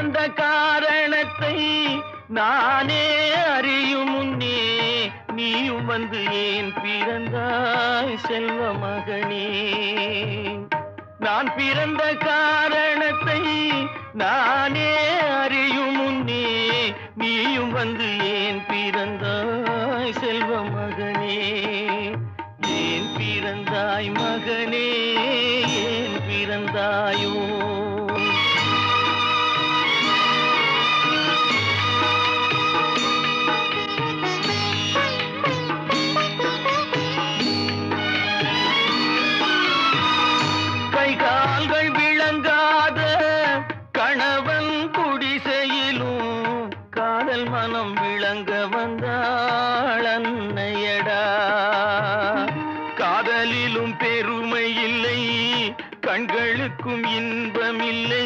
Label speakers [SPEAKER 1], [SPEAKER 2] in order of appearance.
[SPEAKER 1] பிறந்த காரணத்தை நானே அறியும் முன்னே நீயும் வந்து ஏன் பிறந்தாய் செல்வ மகனே. நான் பிறந்த காரணத்தை நானே அறியும் முன்னே நீயும் வந்து ஏன் பிறந்தாய்